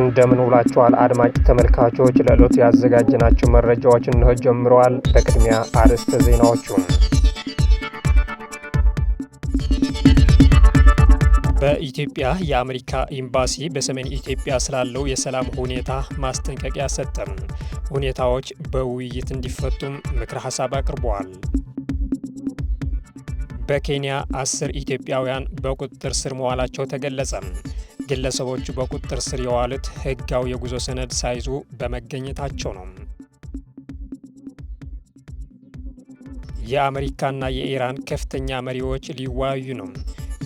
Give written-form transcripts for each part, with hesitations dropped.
እንደምን ውላችኋል አድማጭ ተመልካቾች፣ ለዕለቱ ያዘጋጀናቸው መረጃዎች እነሆ ጀምረዋል። በቅድሚያ አርዕስተ ዜናዎቹ። በኢትዮጵያ የአሜሪካ ኤምባሲ በሰሜን ኢትዮጵያ ስላለው የሰላም ሁኔታ ማስጠንቀቂያ ሰጠም። ሁኔታዎች በውይይት እንዲፈቱም ምክረ ሀሳብ አቅርበዋል። በኬንያ 10 ኢትዮጵያውያን በቁጥጥር ስር መዋላቸው ተገለጸ። ግለሰቦቹ በቁጥጥር ስር የዋሉት ሕጋዊ የጉዞ ሰነድ ሳይዙ በመገኘታቸው ነው። የአሜሪካና የኢራን ከፍተኛ መሪዎች ሊወያዩ ነው።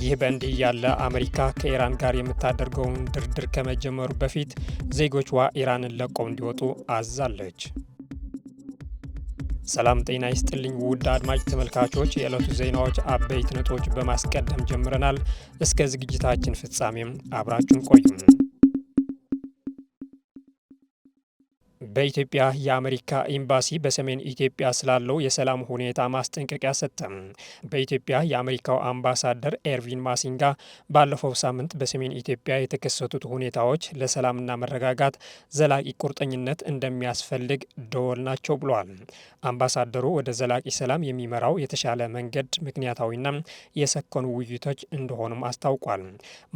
ይህ በእንዲህ ያለ አሜሪካ ከኢራን ጋር የምታደርገውን ድርድር ከመጀመሩ በፊት ዜጎቿ ኢራንን ለቀው እንዲወጡ አዛለች። ሰላም ጤና ይስጥልኝ ውድ አድማጭ ተመልካቾች፣ የዕለቱ ዜናዎች አበይት ነጥቦች በማስቀደም ጀምረናል። እስከ ዝግጅታችን ፍጻሜም አብራችሁን ቆዩ። በኢትዮጵያ የአሜሪካ ኤምባሲ በሰሜን ኢትዮጵያ ስላለው የሰላም ሁኔታ ማስጠንቀቂያ ሰጠ። በኢትዮጵያ የአሜሪካው አምባሳደር ኤርቪን ማሲንጋ ባለፈው ሳምንት በሰሜን ኢትዮጵያ የተከሰቱት ሁኔታዎች ለሰላምና መረጋጋት ዘላቂ ቁርጠኝነት እንደሚያስፈልግ ደወል ናቸው ብለዋል። አምባሳደሩ ወደ ዘላቂ ሰላም የሚመራው የተሻለ መንገድ ምክንያታዊና የሰከኑ ውይይቶች እንደሆኑም አስታውቋል።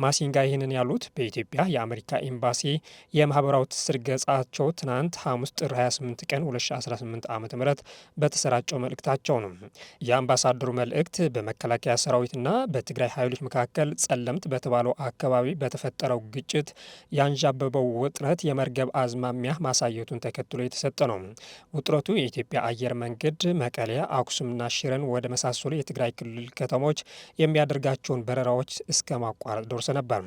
ማሲንጋ ይህንን ያሉት በኢትዮጵያ የአሜሪካ ኤምባሲ የማህበራዊ ትስስር ገጻቸው ትናንት ሐሙስ ጥር 28 ቀን 2018 ዓ.ም በተሰራጨው መልእክታቸው ነው። የአምባሳደሩ መልእክት በመከላከያ ሰራዊትና በትግራይ ኃይሎች መካከል ጸለምት በተባለው አካባቢ በተፈጠረው ግጭት ያንዣበበው ውጥረት የመርገብ አዝማሚያ ማሳየቱን ተከትሎ የተሰጠ ነው። ውጥረቱ የኢትዮጵያ አየር መንገድ መቀሌ፣ አክሱምና ሽረን ወደ መሳሰሉ የትግራይ ክልል ከተሞች የሚያደርጋቸውን በረራዎች እስከ ማቋረጥ ደርሶ ነበር።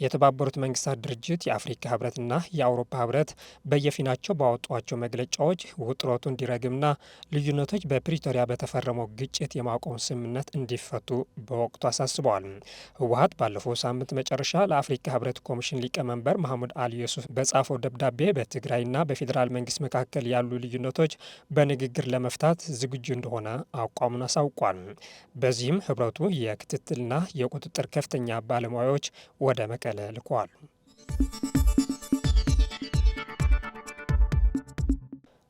የተባበሩት መንግስታት ድርጅት፣ የአፍሪካ ህብረትና የአውሮፓ ህብረት በየፊናቸው ባወጧቸው መግለጫዎች ውጥረቱ እንዲረግምና ልዩነቶች በፕሪቶሪያ በተፈረመው ግጭት የማቆም ስምምነት እንዲፈቱ በወቅቱ አሳስበዋል። ህወሓት ባለፈው ሳምንት መጨረሻ ለአፍሪካ ህብረት ኮሚሽን ሊቀመንበር መሐመድ አሊ ዩሱፍ በጻፈው ደብዳቤ በትግራይና በፌዴራል መንግስት መካከል ያሉ ልዩነቶች በንግግር ለመፍታት ዝግጁ እንደሆነ አቋሙን አሳውቋል። በዚህም ህብረቱ የክትትልና የቁጥጥር ከፍተኛ ባለሙያዎች ወደ መቀለ ልከዋል።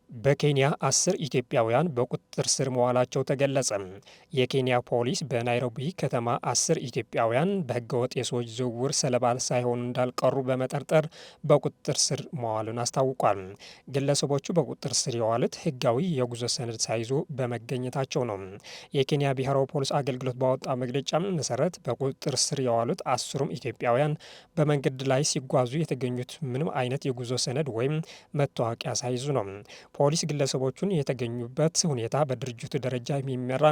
በኬንያ 10 ኢትዮጵያውያን በቁጥጥር ስር መዋላቸው ተገለጸ። የኬንያ ፖሊስ በናይሮቢ ከተማ 10 ኢትዮጵያውያን በህገወጥ የሰዎች ዝውውር ሰለባ ሳይሆኑ እንዳልቀሩ በመጠርጠር በቁጥጥር ስር መዋሉን አስታውቋል። ግለሰቦቹ በቁጥጥር ስር የዋሉት ህጋዊ የጉዞ ሰነድ ሳይዙ በመገኘታቸው ነው። የኬንያ ብሔራዊ ፖሊስ አገልግሎት ባወጣው መግለጫ መሰረት በቁጥጥር ስር የዋሉት 10ሩም ኢትዮጵያውያን በመንገድ ላይ ሲጓዙ የተገኙት ምንም አይነት የጉዞ ሰነድ ወይም መታወቂያ ሳይዙ ነው። ፖሊስ ግለሰቦቹን የተገኙበት ሁኔታ በድርጅቱ ደረጃ የሚመራ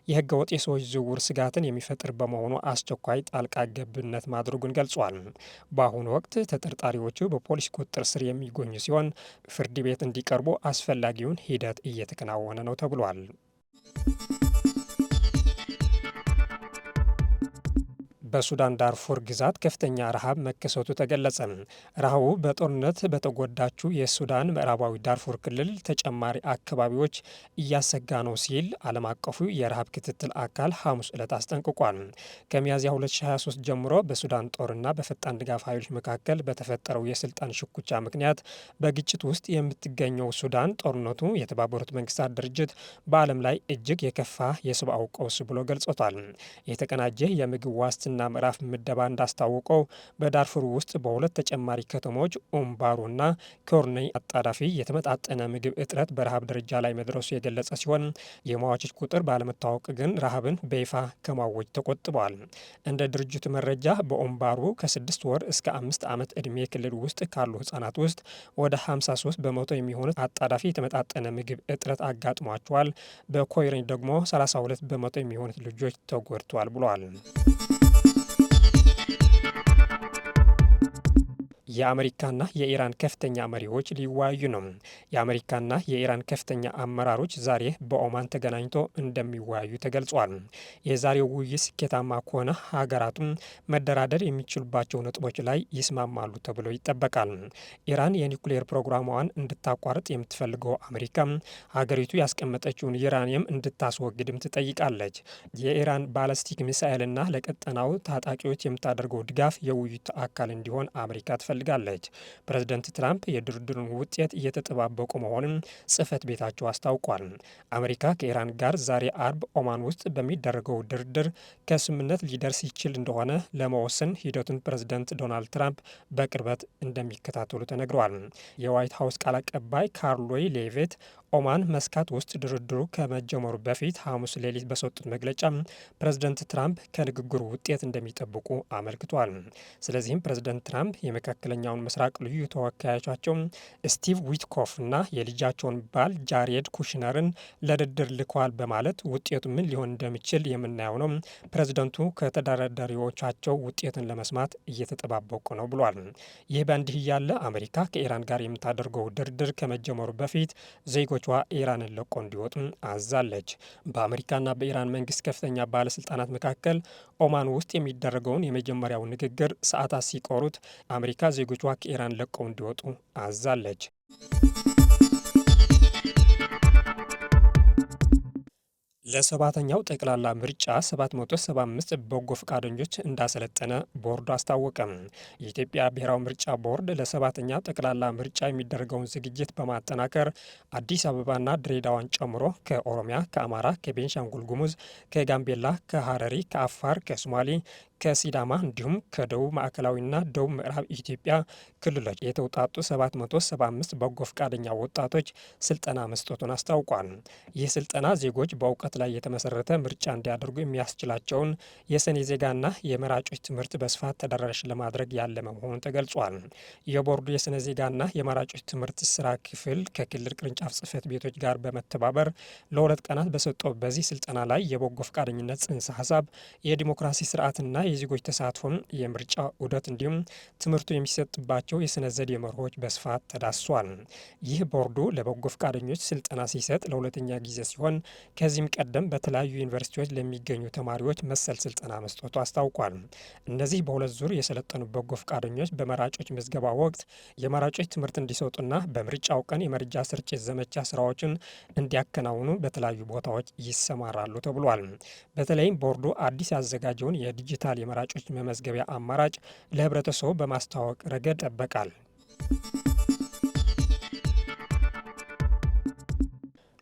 የህገወጥ የሰዎች ዝውውር ስጋትን የሚፈጥር በመሆኑ አስቸኳይ ጣልቃ ገብነት ማድረጉን ገልጿል። በአሁኑ ወቅት ተጠርጣሪዎቹ በፖሊስ ቁጥጥር ስር የሚገኙ ሲሆን ፍርድ ቤት እንዲቀርቡ አስፈላጊውን ሂደት እየተከናወነ ነው ተብሏል። በሱዳን ዳርፉር ግዛት ከፍተኛ ረሃብ መከሰቱ ተገለጸ። ረሃቡ በጦርነት በተጎዳችው የሱዳን ምዕራባዊ ዳርፉር ክልል ተጨማሪ አካባቢዎች እያሰጋ ነው ሲል ዓለም አቀፉ የረሃብ ክትትል አካል ሐሙስ ዕለት አስጠንቅቋል። ከሚያዝያ 2023 ጀምሮ በሱዳን ጦርና በፈጣን ድጋፍ ኃይሎች መካከል በተፈጠረው የስልጣን ሽኩቻ ምክንያት በግጭት ውስጥ የምትገኘው ሱዳን ጦርነቱ የተባበሩት መንግስታት ድርጅት በዓለም ላይ እጅግ የከፋ የሰብአዊ ቀውስ ብሎ ገልጾታል። የተቀናጀ የምግብ ዋስትና ምዕራፍ ምደባ እንዳስታወቀው በዳርፉር ውስጥ በሁለት ተጨማሪ ከተሞች ኡምባሩና ኮርኔይ አጣዳፊ የተመጣጠነ ምግብ እጥረት በረሃብ ደረጃ ላይ መድረሱ የገለጸ ሲሆን የሟቾች ቁጥር ባለመታወቅ ግን ረሃብን በይፋ ከማወጅ ተቆጥበዋል። እንደ ድርጅቱ መረጃ በኡምባሩ ከ6 ወር እስከ 5 ዓመት ዕድሜ ክልል ውስጥ ካሉ ህጻናት ውስጥ ወደ 53 በመቶ የሚሆኑት አጣዳፊ የተመጣጠነ ምግብ እጥረት አጋጥሟቸዋል። በኮይሬኝ ደግሞ 32 በመቶ የሚሆኑት ልጆች ተጎድተዋል ብለዋል። የአሜሪካና የኢራን ከፍተኛ መሪዎች ሊወያዩ ነው። የአሜሪካና የኢራን ከፍተኛ አመራሮች ዛሬ በኦማን ተገናኝቶ እንደሚወያዩ ተገልጿል። የዛሬው ውይይት ስኬታማ ከሆነ ሀገራቱም መደራደር የሚችሉባቸው ነጥቦች ላይ ይስማማሉ ተብሎ ይጠበቃል። ኢራን የኒውክሌር ፕሮግራሟን እንድታቋርጥ የምትፈልገው አሜሪካ ሀገሪቱ ያስቀመጠችውን ዩራኒየም እንድታስወግድም ትጠይቃለች። የኢራን ባለስቲክ ሚሳኤልና ለቀጠናው ታጣቂዎች የምታደርገው ድጋፍ የውይይቱ አካል እንዲሆን አሜሪካ ትፈልጋለች። ፕሬዝደንት ትራምፕ የድርድሩን ውጤት እየተጠባበቁ መሆኑን ጽህፈት ቤታቸው አስታውቋል። አሜሪካ ከኢራን ጋር ዛሬ አርብ ኦማን ውስጥ በሚደረገው ድርድር ከስምምነት ሊደርስ ይችል እንደሆነ ለመወሰን ሂደቱን ፕሬዝደንት ዶናልድ ትራምፕ በቅርበት እንደሚከታተሉ ተነግረዋል። የዋይት ሀውስ ቃል አቀባይ ካርሎይ ሌቬት ኦማን መስካት ውስጥ ድርድሩ ከመጀመሩ በፊት ሐሙስ ሌሊት በሰጡት መግለጫ ፕሬዝደንት ትራምፕ ከንግግሩ ውጤት እንደሚጠብቁ አመልክቷል። ስለዚህም ፕሬዝደንት ትራምፕ የመካከለኛውን ምስራቅ ልዩ ተወካዮቻቸው ስቲቭ ዊትኮፍ እና የልጃቸውን ባል ጃሬድ ኩሽነርን ለድርድር ልከዋል በማለት ውጤቱ ምን ሊሆን እንደሚችል የምናየው ነው። ፕሬዝደንቱ ከተደራዳሪዎቻቸው ውጤትን ለመስማት እየተጠባበቁ ነው ብሏል። ይህ በእንዲህ እያለ አሜሪካ ከኢራን ጋር የምታደርገው ድርድር ከመጀመሩ በፊት ዜጎቿ ኢራንን ለቆ እንዲወጡ አዛለች። በአሜሪካና በኢራን መንግስት ከፍተኛ ባለስልጣናት መካከል ኦማን ውስጥ የሚደረገውን የመጀመሪያው ንግግር ሰዓታት ሲቆሩት አሜሪካ ዜጎቿ ከኢራን ለቀው እንዲወጡ አዛለች። ለሰባተኛው ጠቅላላ ምርጫ 775 በጎ ፈቃደኞች እንዳሰለጠነ ቦርዱ አስታወቀም። የኢትዮጵያ ብሔራዊ ምርጫ ቦርድ ለሰባተኛ ጠቅላላ ምርጫ የሚደረገውን ዝግጅት በማጠናከር አዲስ አበባና ድሬዳዋን ጨምሮ ከኦሮሚያ፣ ከአማራ፣ ከቤንሻንጉል ጉሙዝ፣ ከጋምቤላ፣ ከሀረሪ፣ ከአፋር፣ ከሶማሌ ከሲዳማ እንዲሁም ከደቡብ ማዕከላዊና ደቡብ ምዕራብ ኢትዮጵያ ክልሎች የተውጣጡ 775 በጎ ፈቃደኛ ወጣቶች ስልጠና መስጠቱን አስታውቋል። ይህ ስልጠና ዜጎች በእውቀት ላይ የተመሰረተ ምርጫ እንዲያደርጉ የሚያስችላቸውን የሰኔ ዜጋና የመራጮች ትምህርት በስፋት ተደራሽ ለማድረግ ያለመ መሆኑን ተገልጿል። የቦርዱ የሰኔ ዜጋና የመራጮች ትምህርት ስራ ክፍል ከክልል ቅርንጫፍ ጽህፈት ቤቶች ጋር በመተባበር ለ2 ቀናት በሰጠው በዚህ ስልጠና ላይ የበጎ ፈቃደኝነት ጽንሰ ሀሳብ፣ የዲሞክራሲ ስርዓትና የዜጎች ተሳትፎም፣ የምርጫ ዑደት እንዲሁም ትምህርቱ የሚሰጥባቸው የስነ ዘዴ መርሆች በስፋት ተዳስሷል። ይህ ቦርዱ ለበጎ ፈቃደኞች ስልጠና ሲሰጥ ለሁለተኛ ጊዜ ሲሆን ከዚህም ቀደም በተለያዩ ዩኒቨርሲቲዎች ለሚገኙ ተማሪዎች መሰል ስልጠና መስጠቱ አስታውቋል። እነዚህ በሁለት ዙር የሰለጠኑ በጎ ፈቃደኞች በመራጮች ምዝገባ ወቅት የመራጮች ትምህርት እንዲሰጡና በምርጫው ቀን የመረጃ ስርጭት ዘመቻ ስራዎችን እንዲያከናውኑ በተለያዩ ቦታዎች ይሰማራሉ ተብሏል። በተለይም ቦርዱ አዲስ ያዘጋጀውን የዲጂታል የመራጮች መመዝገቢያ አማራጭ ለህብረተሰቡ በማስተዋወቅ ረገድ ይጠበቃል።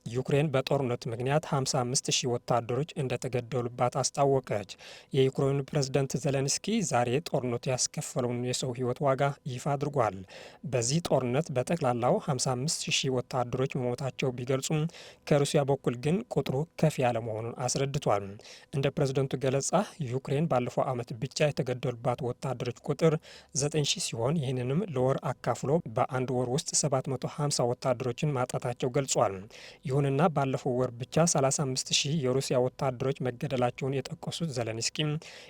ዩክሬን በጦርነቱ ምክንያት 55 ሺህ ወታደሮች እንደተገደሉባት አስታወቀች። የዩክሬኑ ፕሬዝደንት ዘለንስኪ ዛሬ ጦርነቱ ያስከፈለውን የሰው ህይወት ዋጋ ይፋ አድርጓል። በዚህ ጦርነት በጠቅላላው 55 ሺህ ወታደሮች መሞታቸው ቢገልጹም ከሩሲያ በኩል ግን ቁጥሩ ከፍ ያለ መሆኑን አስረድቷል። እንደ ፕሬዝደንቱ ገለጻ ዩክሬን ባለፈው ዓመት ብቻ የተገደሉባት ወታደሮች ቁጥር 9 ሺህ ሲሆን ይህንንም ለወር አካፍሎ በአንድ ወር ውስጥ 750 ወታደሮችን ማጣታቸው ገልጿል። ይሁንና ባለፈው ወር ብቻ 35 ሺህ የሩሲያ ወታደሮች መገደላቸውን የጠቀሱት ዘለንስኪ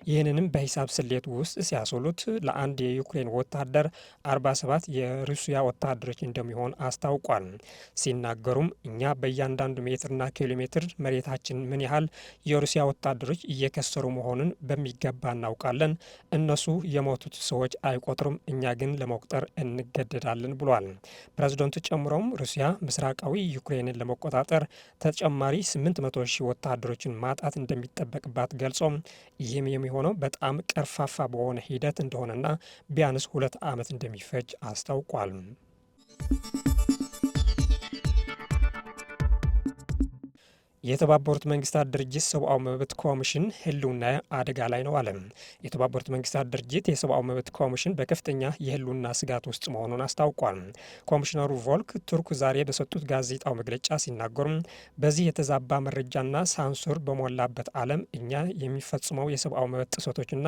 ይህንንም በሂሳብ ስሌት ውስጥ ሲያስሉት ለአንድ የዩክሬን ወታደር 47 የሩሲያ ወታደሮች እንደሚሆን አስታውቋል። ሲናገሩም እኛ በእያንዳንዱ ሜትርና ኪሎ ሜትር መሬታችን ምን ያህል የሩሲያ ወታደሮች እየከሰሩ መሆኑን በሚገባ እናውቃለን። እነሱ የሞቱት ሰዎች አይቆጥሩም፣ እኛ ግን ለመቁጠር እንገደዳለን ብሏል። ፕሬዝደንቱ ጨምሮም ሩሲያ ምስራቃዊ ዩክሬንን ለመቆጣጠር ተጨማሪ 800 ሺህ ወታደሮችን ማጣት እንደሚጠበቅባት ገልጾም ይህም የሚሆነው በጣም ቀርፋፋ በሆነ ሂደት እንደሆነና ቢያንስ 2 ዓመት እንደሚፈጅ አስታውቋል። የተባበሩት መንግስታት ድርጅት ሰብአዊ መብት ኮሚሽን ህልውና አደጋ ላይ ነው አለ። የተባበሩት መንግስታት ድርጅት የሰብአዊ መብት ኮሚሽን በከፍተኛ የህልውና ስጋት ውስጥ መሆኑን አስታውቋል። ኮሚሽነሩ ቮልክ ቱርክ ዛሬ በሰጡት ጋዜጣዊ መግለጫ ሲናገሩም በዚህ የተዛባ መረጃና ሳንሱር በሞላበት ዓለም እኛ የሚፈጽመው የሰብአዊ መብት ጥሰቶችና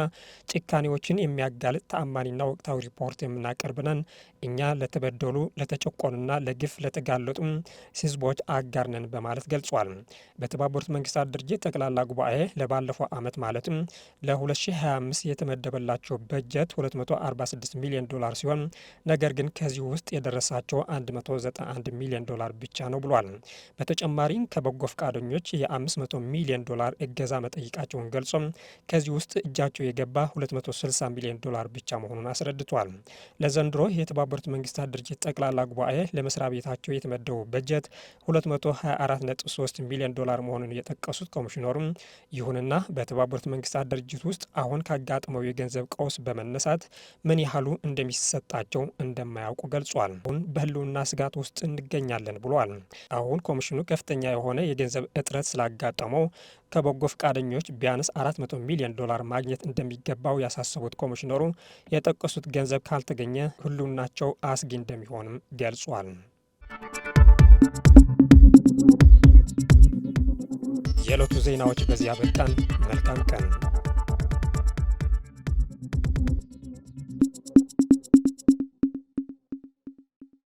ጭካኔዎችን የሚያጋልጥ ተአማኒና ወቅታዊ ሪፖርት የምናቀርብ ነን። እኛ ለተበደሉ፣ ለተጨቆኑና ለግፍ ለተጋለጡ ህዝቦች አጋር ነን በማለት ገልጿል። በተባበሩት መንግስታት ድርጅት ጠቅላላ ጉባኤ ለባለፈው ዓመት ማለትም ለ2025 የተመደበላቸው በጀት 246 ሚሊዮን ዶላር ሲሆን ነገር ግን ከዚህ ውስጥ የደረሳቸው 191 ሚሊዮን ዶላር ብቻ ነው ብሏል። በተጨማሪም ከበጎ ፈቃደኞች የ500 ሚሊዮን ዶላር እገዛ መጠየቃቸውን ገልጾ ከዚህ ውስጥ እጃቸው የገባ 260 ሚሊዮን ዶላር ብቻ መሆኑን አስረድቷል። ለዘንድሮ የተባበሩት መንግስታት ድርጅት ጠቅላላ ጉባኤ ለመስሪያ ቤታቸው የተመደበው በጀት 224.3 ሚሊዮን ዶላር መሆኑን የጠቀሱት ኮሚሽነሩም ይሁንና በተባበሩት መንግስታት ድርጅት ውስጥ አሁን ካጋጠመው የገንዘብ ቀውስ በመነሳት ምን ያህሉ እንደሚሰጣቸው እንደማያውቁ ገልጿል። አሁን በህልውና ስጋት ውስጥ እንገኛለን ብሏል። አሁን ኮሚሽኑ ከፍተኛ የሆነ የገንዘብ እጥረት ስላጋጠመው ከበጎ ፈቃደኞች ቢያንስ 400 ሚሊዮን ዶላር ማግኘት እንደሚገባው ያሳሰቡት ኮሚሽነሩ የጠቀሱት ገንዘብ ካልተገኘ ህልውናቸው አስጊ እንደሚሆንም ገልጿል። የዕለቱ ዜናዎች በዚያ በቃን። መልካም ቀን።